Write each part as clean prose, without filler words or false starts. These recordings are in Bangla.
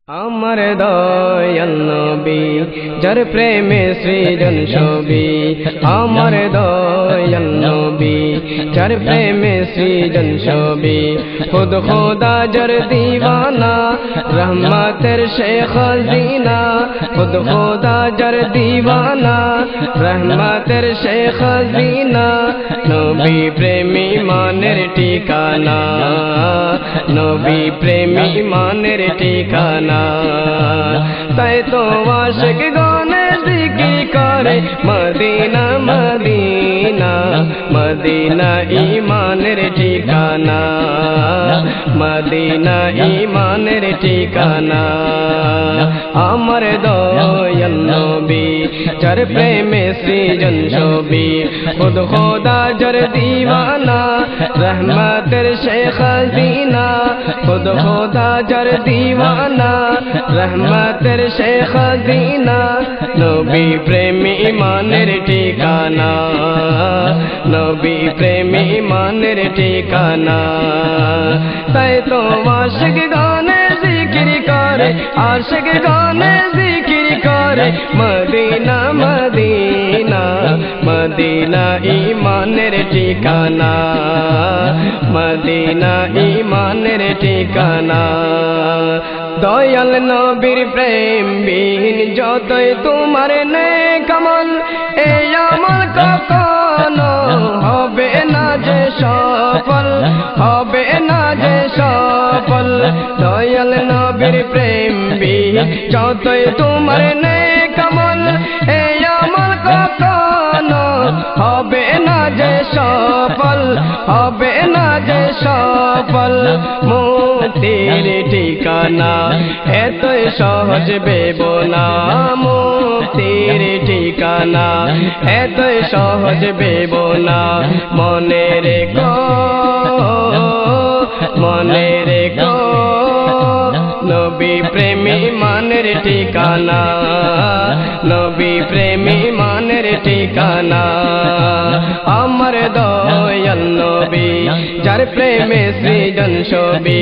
আমার দয়াল নবী যার প্রেমে সৃজন ছবি, আমার দয়াল নবী যার প্রেমে সৃজন ছবি, খুদ খোদা যার দিওয়ানা রহমতের সে খাজিনা, খুদ খোদা যার দিওয়ানা রহমতের সে খাজিনা, নবী প্রেমী মানের ঠিকানা, নবী প্রেমী মানের ঠিকানা। তাই তো আশিক গানে জিকির করে মদিনা মদিনা, মদিনা ঈমানের ঠিকানা, মদিনা ঈমানের ঠিকানা। আমার দয়াল নবী যার প্রেমে সৃজন ছবি, খুদ খোদা যার দিওয়ানা রহমতের সে খাজিনা, খুদ খোদা যার দিওয়ানা রহমতের সে খাজিনা, নবী প্রেমী ঈমানের ঠিকানা, নবী প্রেমী ঈমানের ঠিকানা। তাই তো আশিক গানে জিকির করে, আশিক গানে জিকির করে মদিনা মদিনা, মদিনা ঈমানের ঠিকানা, মদিনা ঈমানের ঠিকানা। দয়াল নবীর প্রেম বিহীন যতই তোমার নেক আমল, এই আমল কখনো হবে না যে সফল, হবে না যে সফল। দয়াল নবীর প্রেম বিহীন যতই তোমার নেক আমল, এই আমল কখনো হবে না যে সফল, হবে না যে সফল। মুক্তির ঠিকানা এতই সহজ ভেবো না, মুক্তির ঠিকানা এতই সহজ ভেবো না, মনে রেখো, মনে রেখো নবী প্রেমী মানের ঠিকানা, নবী প্রেমী মানের ঠিকানা। আমার দয়াল নবী যার প্রেমে সৃজন ছবি,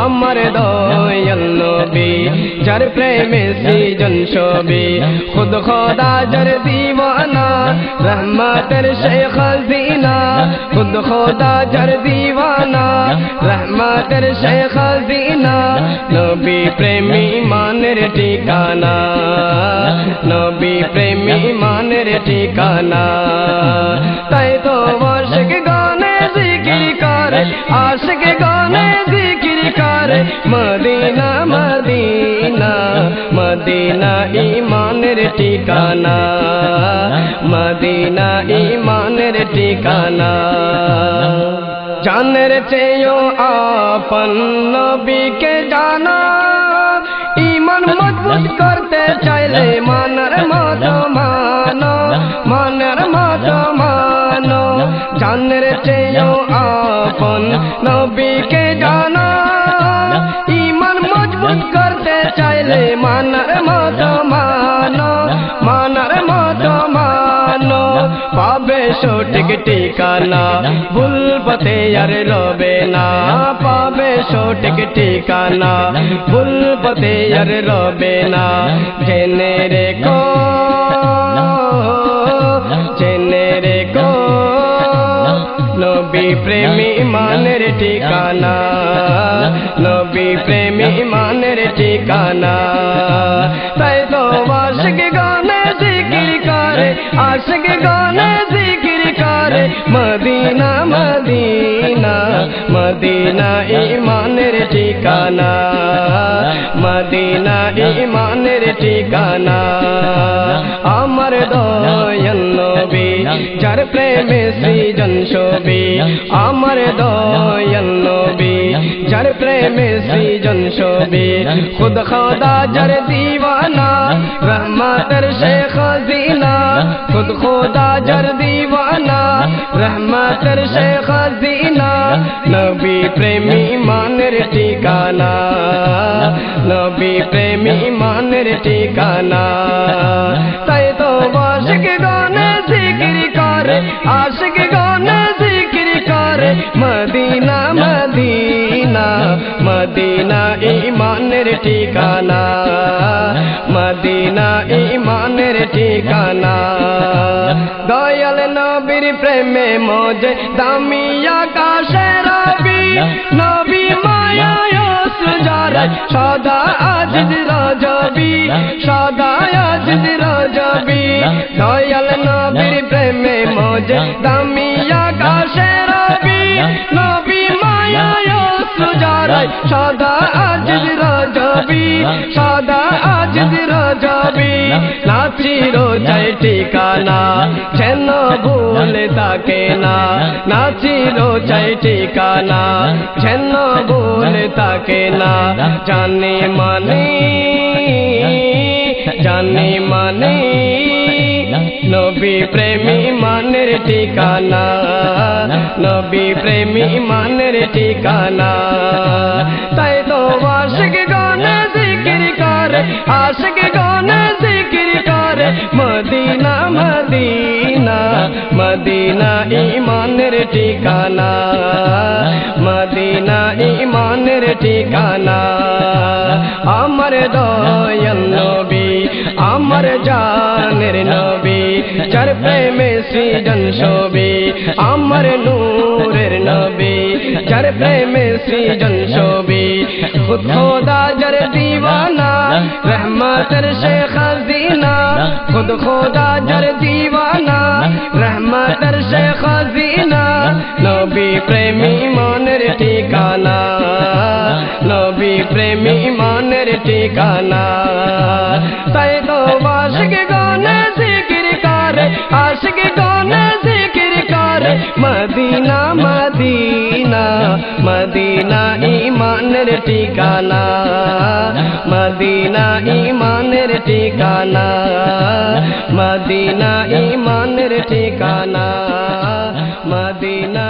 আমার দয়াল নবী যার প্রেমে সৃজন ছবি, খুদ খোদা যার দিওয়ানা রহমতের সে খাজিনা, খুদ খোদা যার দিওয়ানা রহমতের সে খাজিনা, নবী প্রেমী মানের ঠিকানা, নবী প্রেমী মানের ঠিকানা। তাই তো আশিক গানে জিকির করে, আশিক গানে জিকির করে মদিনা মদিনা, মদিনা ঈমানের ঠিকানা, মদিনা ঈমানের ঠিকানা। জানের চেয়েও আপন নবীকে জানা, ঈমান মজবুত করতে চাইলে মানার মতো মানো, মানার মতো মানো। জানের চেয়েও আপন নবীকে জানা, ঈমান মজবুত করতে চাইলে মানার মতো মানো, মানার মতো মানো। পাবে সঠিক ঠিকানা, ভুল পথে আর রবে না, পাবে সঠিক ঠিকানা, ভুল পথে আর রবে না। জেনে রেখো, জেনে রেখো নবী প্রেমী ঈমানের ঠিকানা, নবী প্রেমী ঈমানের ঠিকানা। তাই তো আশিক গানে জিকির করে, আশিক গানে জিকির করে মদিনা মদিনা, মদিনা ঈমানের ঠিকানা, মদিনা ঈমানের ঠিকানা। আমার দয়াল নবী যার প্রেমে সৃজন ছবি, আমার দয়াল নবী যার প্রেমে সৃজন ছবি, খুদ খোদা যার দিওয়ানা রহমতের সে খাজিনা, খুদ খোদা যার দিওয়ানা রহমতের সে খাজিনা, নবী প্রেমী ঈমানের ঠিকানা, নবী প্রেমী ঈমানের ঠিকানা। তাই তো আশিক গানে জিকির করে, আশিক গানে জিকির করে মদিনা মদিনা, মদিনা ঈমানের ঠিকানা মদিনা ঈমানের ঠিকানা দয়াল নবীর প্রেমে মোজে দামি আকাশের রবি নবী মায়ায় সুজারা সদা আজিজ রজবি সদা আজিজ রজবি দয়াল নবীর প্রেমে মোজে দামি আকাশের রবি নবী মায়ায় সুজারা সদা আজিজ রজবি সদা আজিজ রজবি নাচি রোজাই ঠিকানা যেন ভুলে থাকে না নাচি রোজাই ঠিকানা যেন ভুলে থাকে না জানি মানে নবী প্রেমী মানের ঠিকানা নবী প্রেমী মানের ঠিকানা তাই তো আশিক গানে জিকির করে আশিক গানে জিকির করে মদিনা মদিনা মদিনা ঈমানের ঠিকানা মদিনা ঈমানের ঠিকানা আমার দয়াল নবী আমার জানের নবী যার প্রেমে সৃজন শোভে আমার নূরের নবী যার প্রেমে সৃজন শোভে খুদ খোদা যার দিওয়ানা রহমতের সে খাজিনা খুদ খোদা যার দিওয়ানা রহমতের সে খাজিনা নবী প্রেমী মনের ঠিকানা নবী প্রেমী মনের ঠিকানা তাই তো আশিক গানে জিকির করে আশিক গানে জিকির করে মদিনা মদিনা মদিনা ঈমানের ঠিকানা মদিনা ঈমানের ঠিকানা মদিনা ঈমানের ঠিকানা মদিনা